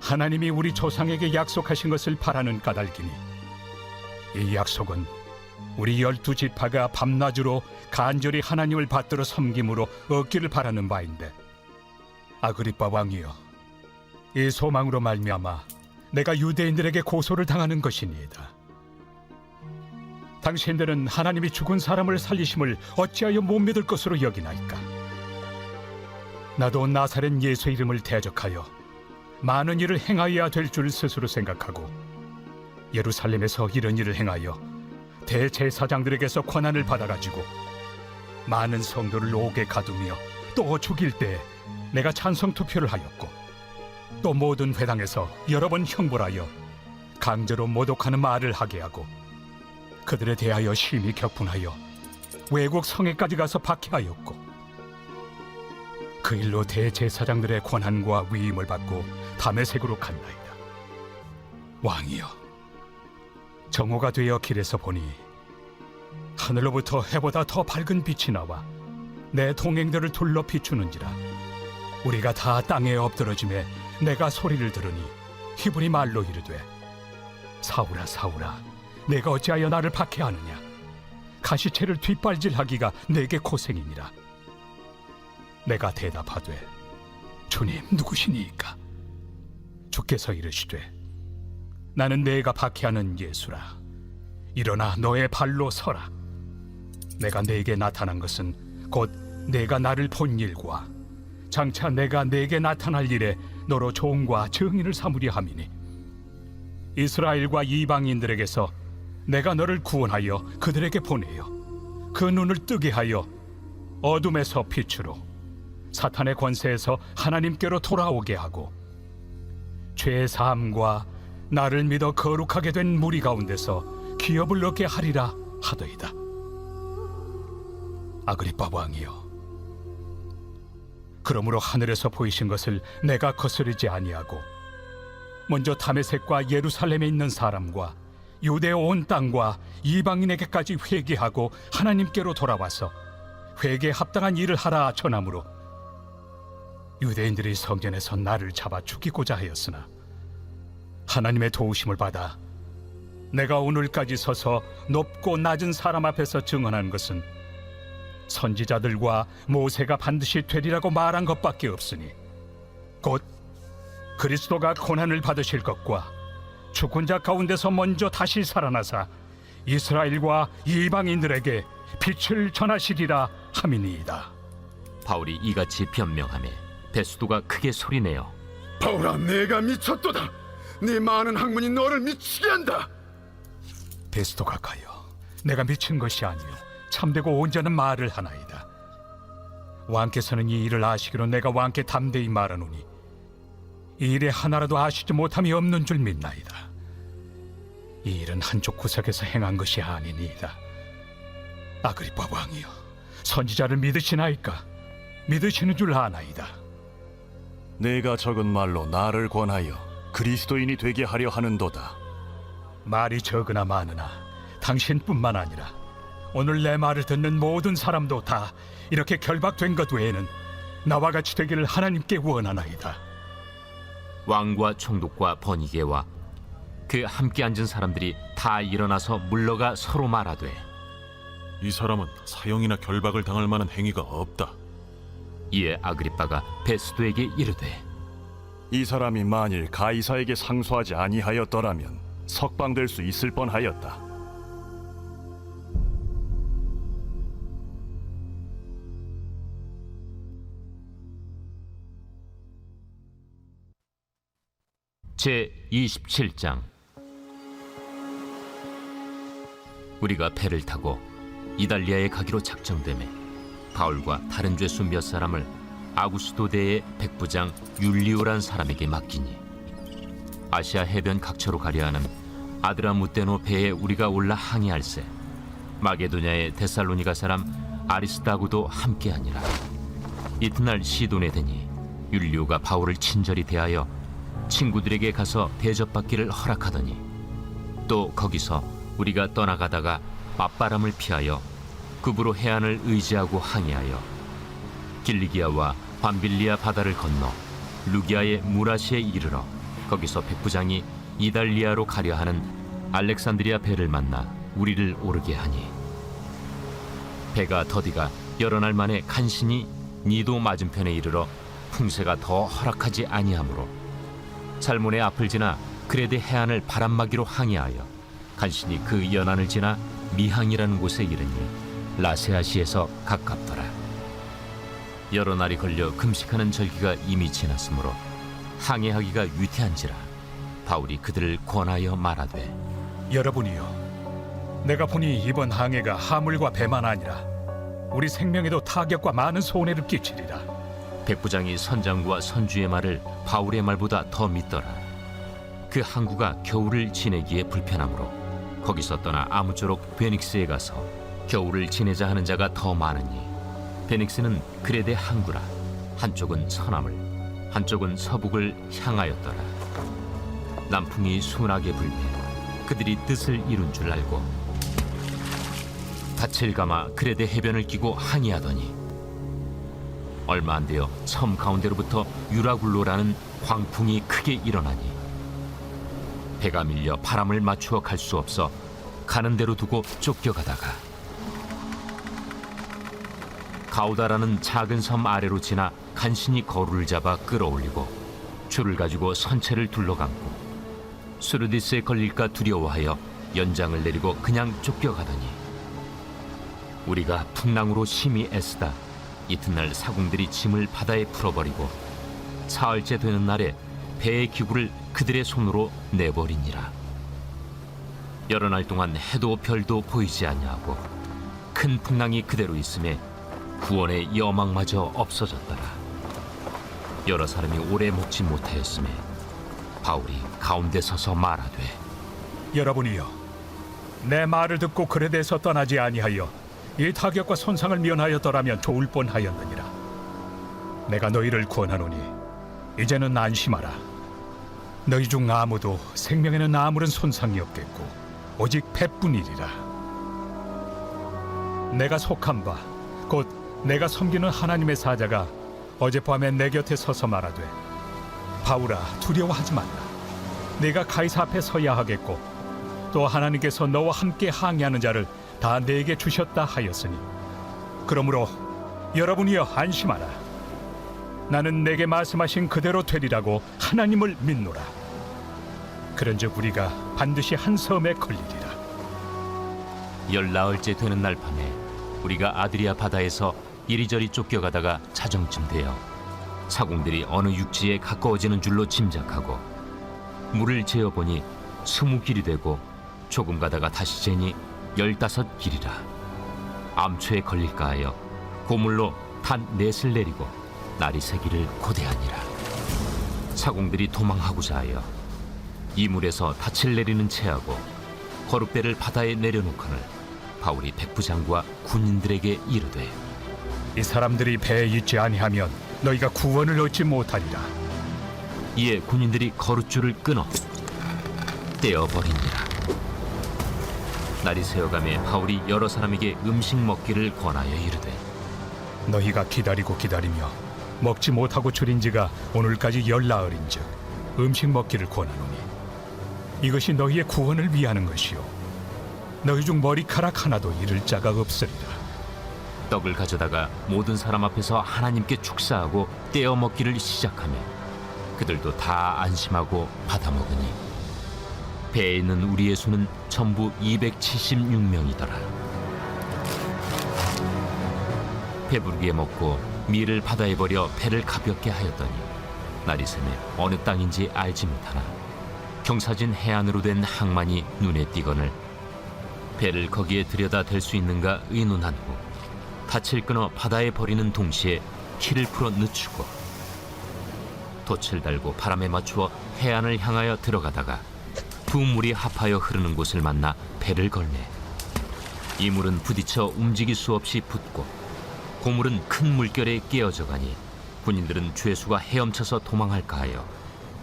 하나님이 우리 조상에게 약속하신 것을 바라는 까닭이니 이 약속은 우리 12지파가 밤낮으로 간절히 하나님을 받들어 섬김으로 얻기를 바라는 바인데, 아그리빠 왕이여, 이 소망으로 말미암아 내가 유대인들에게 고소를 당하는 것이니이다. 당신들은 하나님이 죽은 사람을 살리심을 어찌하여 못 믿을 것으로 여기나이까? 나도 나사렛 예수 이름을 대적하여 많은 일을 행하여야 될 줄 스스로 생각하고 예루살렘에서 이런 일을 행하여 대제사장들에게서 권한을 받아가지고 많은 성도를 옥에 가두며 또 죽일 때 내가 찬성 투표를 하였고, 또 모든 회당에서 여러 번 형벌하여 강제로 모독하는 말을 하게 하고 그들에 대하여 심히 격분하여 외국 성에까지 가서 박해하였고, 그 일로 대제사장들의 권한과 위임을 받고 다메섹으로 갔나이다. 왕이여, 정오가 되어 길에서 보니 하늘로부터 해보다 더 밝은 빛이 나와 내 동행들을 둘러 비추는지라. 우리가 다 땅에 엎드러짐에 내가 소리를 들으니 히브리 말로 이르되, 사울아 사울아, 내가 어찌하여 나를 박해하느냐? 가시채를 뒷발질하기가 내게 고생이니라. 내가 대답하되, 주님 누구시니이까? 주께서 이르시되, 나는 내가 박해하는 예수라. 일어나 너의 발로 서라. 내가 내게 나타난 것은 곧 내가 나를 본 일과 장차 내가 내게 나타날 일에 너로 종과 증인을 삼으려 함이니, 이스라엘과 이방인들에게서 내가 너를 구원하여 그들에게 보내어 그 눈을 뜨게 하여 어둠에서 빛으로, 사탄의 권세에서 하나님께로 돌아오게 하고, 죄 사함과 나를 믿어 거룩하게 된 무리 가운데서 기업을 얻게 하리라 하더이다. 아그리빠 왕이여, 그러므로 하늘에서 보이신 것을 내가 거스르지 아니하고 먼저 다메섹과 예루살렘에 있는 사람과 유대 온 땅과 이방인에게까지 회개하고 하나님께로 돌아와서 회개에 합당한 일을 하라 전함으로 유대인들이 성전에서 나를 잡아 죽이고자 하였으나 하나님의 도우심을 받아 내가 오늘까지 서서 높고 낮은 사람 앞에서 증언한 것은 선지자들과 모세가 반드시 되리라고 말한 것밖에 없으니, 곧 그리스도가 고난을 받으실 것과 죽은 자 가운데서 먼저 다시 살아나사 이스라엘과 이방인들에게 빛을 전하시리라 함이니이다. 바울이 이같이 변명하매 베스도가 크게 소리내어 바울아, 내가 미쳤도다. 네 많은 학문이 너를 미치게 한다. 베스도가 가여, 내가 미친 것이 아니요 참되고 온전한 말을 하나이다. 왕께서는 이 일을 아시기로 내가 왕께 담대히 말하노니 이 일에 하나라도 아시지 못함이 없는 줄 믿나이다. 이 일은 한쪽 구석에서 행한 것이 아니니이다. 아그리빠 왕이여, 선지자를 믿으시나이까? 믿으시는 줄 아나이다. 내가 적은 말로 나를 권하여 그리스도인이 되게 하려 하는도다. 말이 적으나 많으나 당신뿐만 아니라 오늘 내 말을 듣는 모든 사람도 다 이렇게 결박된 것 외에는 나와 같이 되기를 하나님께 원하나이다. 왕과 총독과 번이게와 그 함께 앉은 사람들이 다 일어나서 물러가 서로 말하되 이 사람은 사형이나 결박을 당할 만한 행위가 없다. 이에 아그리빠가 베스도에게 이르되 이 사람이 만일 가이사에게 상소하지 아니하였더라면 석방될 수 있을 뻔하였다. 제 27장. 우리가 배를 타고 이달리아에 가기로 작정되매 바울과 다른 죄수 몇 사람을 아구스도대의 백부장 율리오란 사람에게 맡기니 아시아 해변 각처로 가려 하는 아드라무테노 배에 우리가 올라 항해할세 마게도냐의 데살로니가 사람 아리스다고도 함께하니라. 이튿날 시돈에 드니 율리오가 바울을 친절히 대하여 친구들에게 가서 대접받기를 허락하더니 또 거기서 우리가 떠나가다가 맞바람을 피하여 급으로 해안을 의지하고 항해하여 길리기아와 밤빌리아 바다를 건너 루기아의 무라시에 이르러 거기서 백부장이 이달리아로 가려 하는 알렉산드리아 배를 만나 우리를 오르게 하니 배가 더디가 여러 날 만에 간신히 니도 맞은편에 이르러 풍세가 더 허락하지 아니하므로 살몬의 앞을 지나 그레데 해안을 바람막이로 항해하여 간신히 그 연안을 지나 미항이라는 곳에 이르니 라세아시에서 가깝더라. 여러 날이 걸려 금식하는 절기가 이미 지났으므로 항해하기가 위태한지라 바울이 그들을 권하여 말하되 여러분이여, 내가 보니 이번 항해가 하물과 배만 아니라 우리 생명에도 타격과 많은 손해를 끼치리라. 백부장이 선장과 선주의 말을 바울의 말보다 더 믿더라. 그 항구가 겨울을 지내기에 불편하므로 거기서 떠나 아무쪼록 베닉스에 가서 겨울을 지내자 하는 자가 더 많으니 베닉스는 그레데 항구라. 한쪽은 서남을 한쪽은 서북을 향하였더라. 남풍이 순하게 불매 그들이 뜻을 이룬 줄 알고 닻을 감아 그레데 해변을 끼고 항해하더니 얼마 안 되어 섬 가운데로부터 유라굴로라는 광풍이 크게 일어나니 배가 밀려 바람을 맞추어 갈 수 없어 가는 대로 두고 쫓겨가다가 가우다라는 작은 섬 아래로 지나 간신히 거루를 잡아 끌어올리고 줄을 가지고 선체를 둘러감고 수르디스에 걸릴까 두려워하여 연장을 내리고 그냥 쫓겨가더니 우리가 풍랑으로 심히 애쓰다 이튿날 사공들이 짐을 바다에 풀어버리고 사흘째 되는 날에 배의 기구를 그들의 손으로 내버리니라. 여러 날 동안 해도 별도 보이지 아니하고 큰 풍랑이 그대로 있음에 구원의 여망마저 없어졌더라. 여러 사람이 오래 먹지 못하였음에 바울이 가운데 서서 말하되 여러분이여, 내 말을 듣고 그레데에서 떠나지 아니하여 이 타격과 손상을 면하였더라면 좋을 뻔하였느니라. 내가 너희를 구원하노니 이제는 안심하라. 너희 중 아무도 생명에는 아무런 손상이 없겠고 오직 배뿐이리라. 내가 속한 바 곧 내가 섬기는 하나님의 사자가 어젯밤에 내 곁에 서서 말하되 바울아, 두려워하지 말라. 네가 가이사 앞에 서야 하겠고 또 하나님께서 너와 함께 항해하는 자를 다 내게 주셨다 하였으니 그러므로 여러분이여 안심하라. 나는 내게 말씀하신 그대로 되리라고 하나님을 믿노라. 그런즉 우리가 반드시 한 섬에 걸리리라. 14일째 되는 날 밤에 우리가 아드리아 바다에서 이리저리 쫓겨가다가 자정쯤 되어 사공들이 어느 육지에 가까워지는 줄로 짐작하고 물을 재어보니 20길이 되고 조금 가다가 다시 재니 15길이라. 암초에 걸릴까 하여 고물로 단 넷을 내리고 날이 새기를 고대하니라. 사공들이 도망하고자 하여 이물에서 닻을 내리는 채하고 거룩대를 바다에 내려놓거늘 바울이 백부장과 군인들에게 이르되 이 사람들이 배에 있지 아니하면 너희가 구원을 얻지 못하리라. 이에 군인들이 거룻줄을 끊어 떼어버리니라. 날이 새어가매 바울이 여러 사람에게 음식 먹기를 권하여 이르되 너희가 기다리고 기다리며 먹지 못하고 줄인 지가 오늘까지 열나흘인즉 음식 먹기를 권하노니 이것이 너희의 구원을 위하는 것이요 너희 중 머리카락 하나도 잃을 자가 없으리라. 떡을 가져다가 모든 사람 앞에서 하나님께 축사하고 떼어 먹기를 시작하며 그들도 다 안심하고 받아 먹으니 배에 있는 우리의 수는 전부 276명이더라. 배부르게 먹고 밀을 바다에 버려 배를 가볍게 하였더니 날이 새매 어느 땅인지 알지 못하나 경사진 해안으로 된 항만이 눈에 띄거늘 배를 거기에 들여다 댈 수 있는가 의논한 후 닻을 끊어 바다에 버리는 동시에 키를 풀어 늦추고 돛을 달고 바람에 맞추어 해안을 향하여 들어가다가 두 물이 합하여 흐르는 곳을 만나 배를 걸매 이 물은 부딪혀 움직일 수 없이 붙고 고물은 큰 물결에 깨어져 가니 군인들은 죄수가 헤엄쳐서 도망할까 하여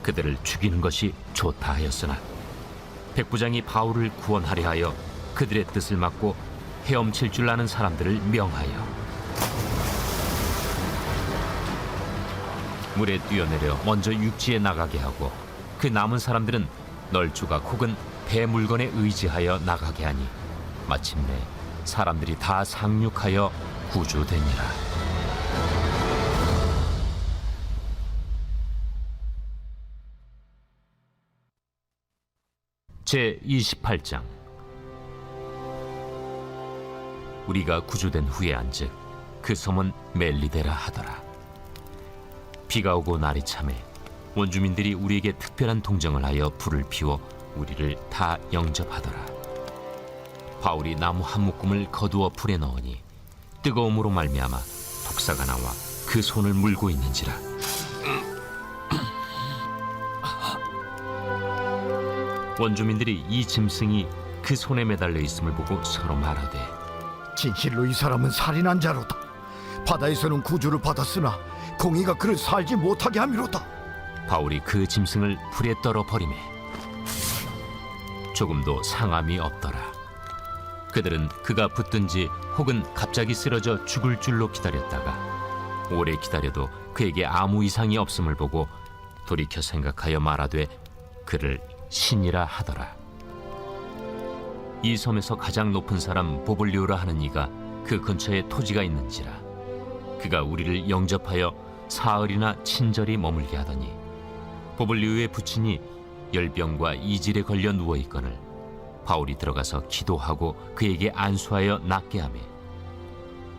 그들을 죽이는 것이 좋다 하였으나 백부장이 바울을 구원하려 하여 그들의 뜻을 막고 헤엄칠 줄 아는 사람들을 명하여 물에 뛰어내려 먼저 육지에 나가게 하고 그 남은 사람들은 널조각 혹은 배 물건에 의지하여 나가게 하니 마침내 사람들이 다 상륙하여 구조되니라. 제 28장. 우리가 구조된 후에 안즉 그 섬은 멜리데라 하더라. 비가 오고 날이 차매 원주민들이 우리에게 특별한 동정을 하여 불을 피워 우리를 다 영접하더라. 바울이 나무 한 묶음을 거두어 불에 넣으니 뜨거움으로 말미암아 독사가 나와 그 손을 물고 있는지라. 원주민들이 이 짐승이 그 손에 매달려 있음을 보고 서로 말하되 진실로 이 사람은 살인한 자로다. 바다에서는 구주를 받았으나 공의가 그를 살지 못하게 함이로다. 바울이 그 짐승을 불에 떨어 버리매 조금도 상함이 없더라. 그들은 그가 붙든지 혹은 갑자기 쓰러져 죽을 줄로 기다렸다가 오래 기다려도 그에게 아무 이상이 없음을 보고 돌이켜 생각하여 말하되 그를 신이라 하더라. 이 섬에서 가장 높은 사람 보블리오라 하는 이가 그 근처에 토지가 있는지라. 그가 우리를 영접하여 사흘이나 친절히 머물게 하더니 보블리오의 부친이 열병과 이질에 걸려 누워 있거늘 바울이 들어가서 기도하고 그에게 안수하여 낫게 하매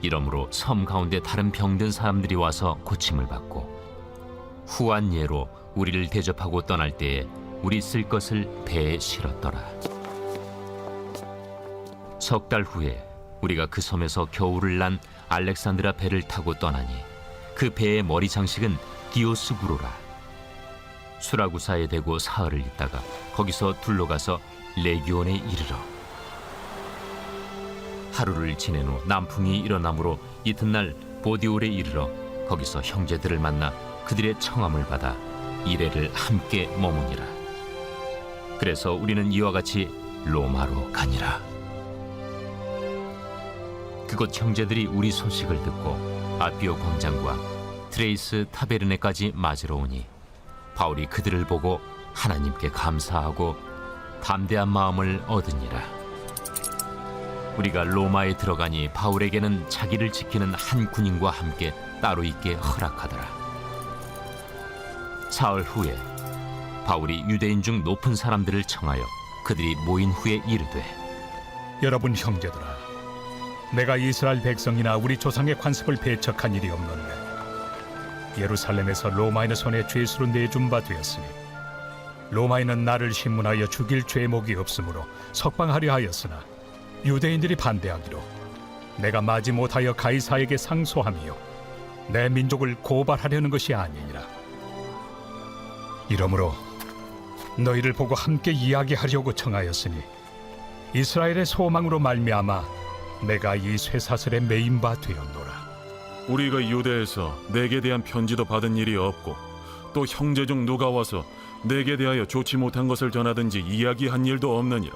이러므로 섬 가운데 다른 병든 사람들이 와서 고침을 받고 후한 예로 우리를 대접하고 떠날 때에 우리 쓸 것을 배에 실었더라. 석 달 후에 우리가 그 섬에서 겨울을 난 알렉산드라 배를 타고 떠나니 그 배의 머리 장식은 디오스구로라. 수라구사에 대고 사흘을 있다가 거기서 둘러가서 레기온에 이르러 하루를 지낸 후 남풍이 일어나므로 이튿날 보디올에 이르러 거기서 형제들을 만나 그들의 청함을 받아 이레를 함께 머무니라. 그래서 우리는 이와 같이 로마로 가니라. 그곳 형제들이 우리 소식을 듣고 아피오 광장과 트레이스 타베르네까지 맞으러 오니 바울이 그들을 보고 하나님께 감사하고 담대한 마음을 얻으니라. 우리가 로마에 들어가니 바울에게는 자기를 지키는 한 군인과 함께 따로 있게 허락하더라. 사흘 후에 바울이 유대인 중 높은 사람들을 청하여 그들이 모인 후에 이르되 여러분 형제들아, 내가 이스라엘 백성이나 우리 조상의 관습을 배척한 일이 없는데 예루살렘에서 로마인의 손에 죄수로 내준 바 되었으니 로마인은 나를 신문하여 죽일 죄목이 없으므로 석방하려 하였으나 유대인들이 반대하기로 내가 마지 못하여 가이사에게 상소하며 내 민족을 고발하려는 것이 아니니라. 이러므로 너희를 보고 함께 이야기하려고 청하였으니 이스라엘의 소망으로 말미암아 내가 이 쇠사슬에 매인 바 되었노라. 우리가 유대에서 내게 대한 편지도 받은 일이 없고 또 형제 중 누가 와서 내게 대하여 좋지 못한 것을 전하든지 이야기한 일도 없느니라.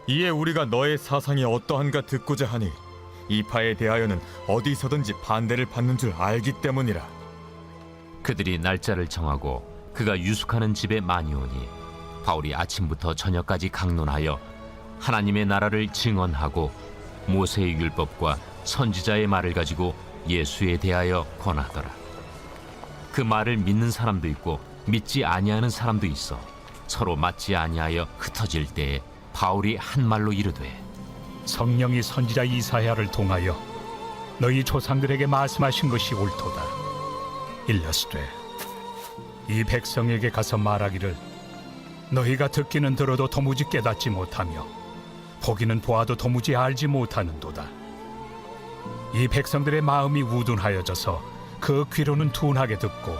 이에 우리가 너의 사상이 어떠한가 듣고자 하니 이 파에 대하여는 어디서든지 반대를 받는 줄 알기 때문이라. 그들이 날짜를 정하고 그가 유숙하는 집에 많이 오니 바울이 아침부터 저녁까지 강론하여 하나님의 나라를 증언하고 모세의 율법과 선지자의 말을 가지고 예수에 대하여 권하더라. 그 말을 믿는 사람도 있고 믿지 아니하는 사람도 있어 서로 맞지 아니하여 흩어질 때에 바울이 한 말로 이르되 성령이 선지자 이사야를 통하여 너희 조상들에게 말씀하신 것이 옳도다. 일러스되 이 백성에게 가서 말하기를 너희가 듣기는 들어도 도무지 깨닫지 못하며 보기는 보아도 도무지 알지 못하는도다. 이 백성들의 마음이 우둔하여져서 그 귀로는 둔하게 듣고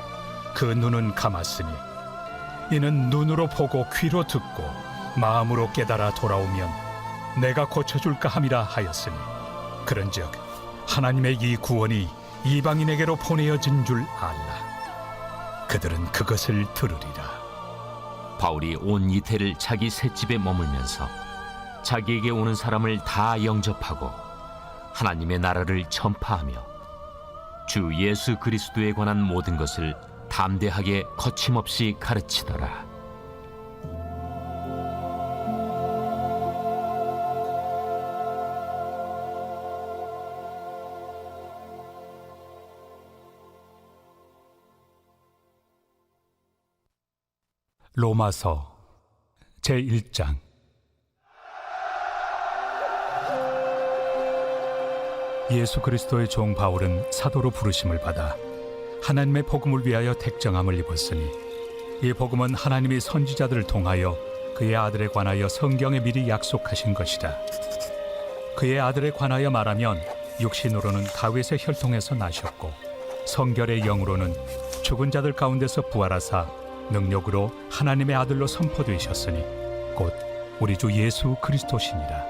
그 눈은 감았으니 이는 눈으로 보고 귀로 듣고 마음으로 깨달아 돌아오면 내가 고쳐줄까 함이라 하였으니 그런즉 하나님의 이 구원이 이방인에게로 보내어진 줄 알라. 그들은 그것을 들으리라. 바울이 온 이태를 자기 셋집에 머물면서 자기에게 오는 사람을 다 영접하고 하나님의 나라를 전파하며 주 예수 그리스도에 관한 모든 것을 담대하게 거침없이 가르치더라. 로마서 제1장. 예수 그리스도의 종 바울은 사도로 부르심을 받아 하나님의 복음을 위하여 택정함을 입었으니 이 복음은 하나님이 선지자들을 통하여 그의 아들에 관하여 성경에 미리 약속하신 것이라. 그의 아들에 관하여 말하면 육신으로는 다윗의 혈통에서 나셨고 성결의 영으로는 죽은 자들 가운데서 부활하사 능력으로 하나님의 아들로 선포되셨으니 곧 우리 주 예수 그리스도시니라.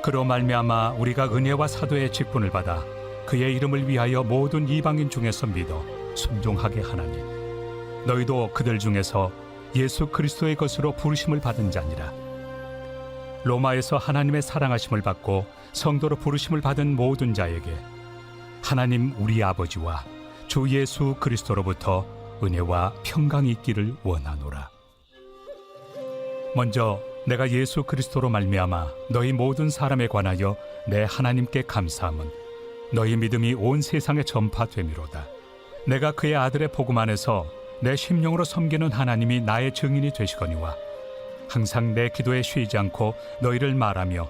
그로 말미암아 우리가 은혜와 사도의 직분을 받아 그의 이름을 위하여 모든 이방인 중에서 믿어 순종하게 하나니 너희도 그들 중에서 예수 그리스도의 것으로 부르심을 받은 자니라. 로마에서 하나님의 사랑하심을 받고 성도로 부르심을 받은 모든 자에게 하나님 우리 아버지와 주 예수 그리스도로부터 은혜와 평강이 있기를 원하노라. 먼저 내가 예수 그리스도로 말미암아 너희 모든 사람에 관하여 내 하나님께 감사함은 너희 믿음이 온 세상에 전파됨이로다. 내가 그의 아들의 복음 안에서 내 심령으로 섬기는 하나님이 나의 증인이 되시거니와 항상 내 기도에 쉬지 않고 너희를 말하며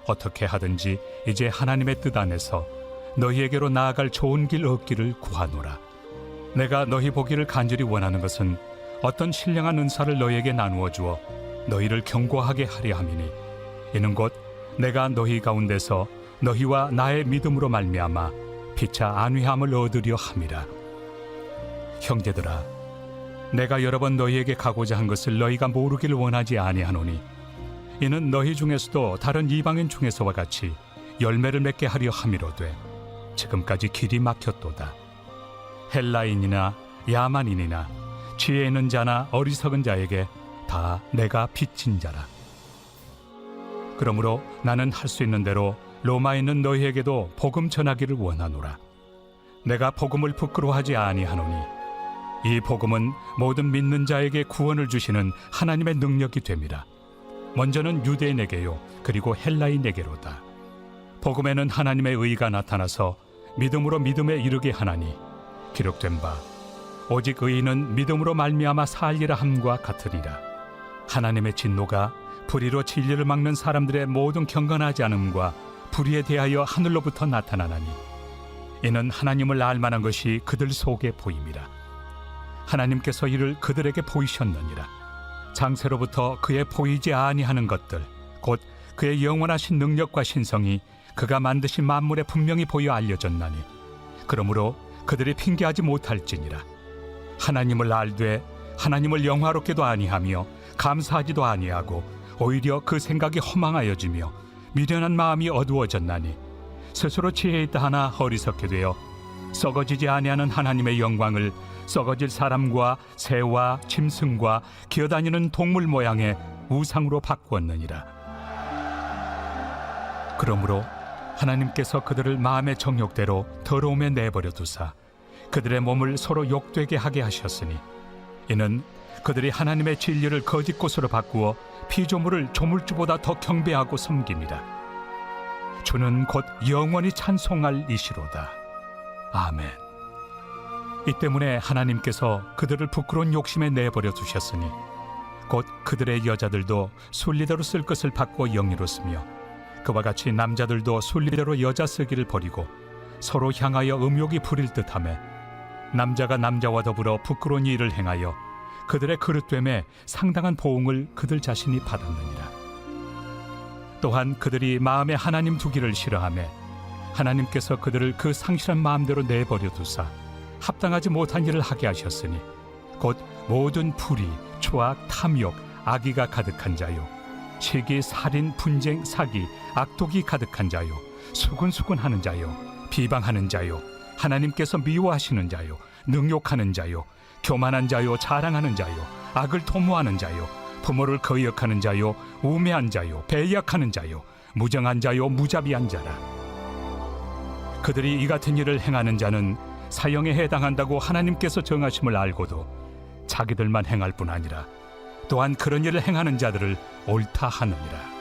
어떻게 하든지 이제 하나님의 뜻 안에서 너희에게로 나아갈 좋은 길 얻기를 구하노라. 내가 너희 보기를 간절히 원하는 것은 어떤 신령한 은사를 너희에게 나누어 주어 너희를 경고하게 하려 함이니 이는 곧 내가 너희 가운데서 너희와 나의 믿음으로 말미암아 피차 안위함을 얻으려 함이라. 형제들아, 내가 여러 번 너희에게 가고자 한 것을 너희가 모르기를 원하지 아니하노니 이는 너희 중에서도 다른 이방인 중에서와 같이 열매를 맺게 하려 함이로되 지금까지 길이 막혔도다. 헬라인이나 야만인이나 지혜 있는 자나 어리석은 자에게 다 내가 빚진 자라. 그러므로 나는 할 수 있는 대로 로마에 있는 너희에게도 복음 전하기를 원하노라. 내가 복음을 부끄러워하지 아니하노니 이 복음은 모든 믿는 자에게 구원을 주시는 하나님의 능력이 됨이라. 먼저는 유대인에게요 그리고 헬라인에게로다. 복음에는 하나님의 의가 나타나서 믿음으로 믿음에 이르게 하나니 기록된 바 오직 의인은 믿음으로 말미암아 살리라 함과 같으리라. 하나님의 진노가 불의로 진리를 막는 사람들의 모든 경건하지 않음과 불의에 대하여 하늘로부터 나타나나니 이는 하나님을 알 만한 것이 그들 속에 보임이라. 하나님께서 이를 그들에게 보이셨느니라. 장세로부터 그의 보이지 아니하는 것들 곧 그의 영원하신 능력과 신성이 그가 만드신 만물에 분명히 보여 알려졌나니 그러므로 그들이 핑계하지 못할지니라. 하나님을 알되 하나님을 영화롭게도 아니하며 감사하지도 아니하고 오히려 그 생각이 허망하여지며 미련한 마음이 어두워졌나니 스스로 지혜 있다 하나 어리석게 되어 썩어지지 아니하는 하나님의 영광을 썩어질 사람과 새와 짐승과 기어다니는 동물 모양의 우상으로 바꾸었느니라. 그러므로 하나님께서 그들을 마음의 정욕대로 더러움에 내버려 두사 그들의 몸을 서로 욕되게 하게 하셨으니 이는 그들이 하나님의 진리를 거짓 곳으로 바꾸어 피조물을 조물주보다 더 경배하고 섬깁니다. 주는 곧 영원히 찬송할 이시로다. 아멘. 이 때문에 하나님께서 그들을 부끄러운 욕심에 내버려 두셨으니 곧 그들의 여자들도 순리대로 쓸 것을 바꾸어 영리로 쓰며 그와 같이 남자들도 순리대로 여자 쓰기를 버리고 서로 향하여 음욕이 부릴 듯하며 남자가 남자와 더불어 부끄러운 일을 행하여 그들의 그릇됨에 상당한 보응을 그들 자신이 받았느니라. 또한 그들이 마음에 하나님 두기를 싫어하며 하나님께서 그들을 그 상실한 마음대로 내버려 두사 합당하지 못한 일을 하게 하셨으니 곧 모든 불의, 초악, 탐욕, 악의가 가득한 자요 시기, 살인, 분쟁, 사기, 악독이 가득한 자요 수근수근하는 자요 비방하는 자요 하나님께서 미워하시는 자요 능욕하는 자요 교만한 자요 자랑하는 자요 악을 도모하는 자요 부모를 거역하는 자요 우매한 자요 배약하는 자요 무정한 자요 무자비한 자라. 그들이 이 같은 일을 행하는 자는 사형에 해당한다고 하나님께서 정하심을 알고도 자기들만 행할 뿐 아니라 또한 그런 일을 행하는 자들을 옳다 하느니라.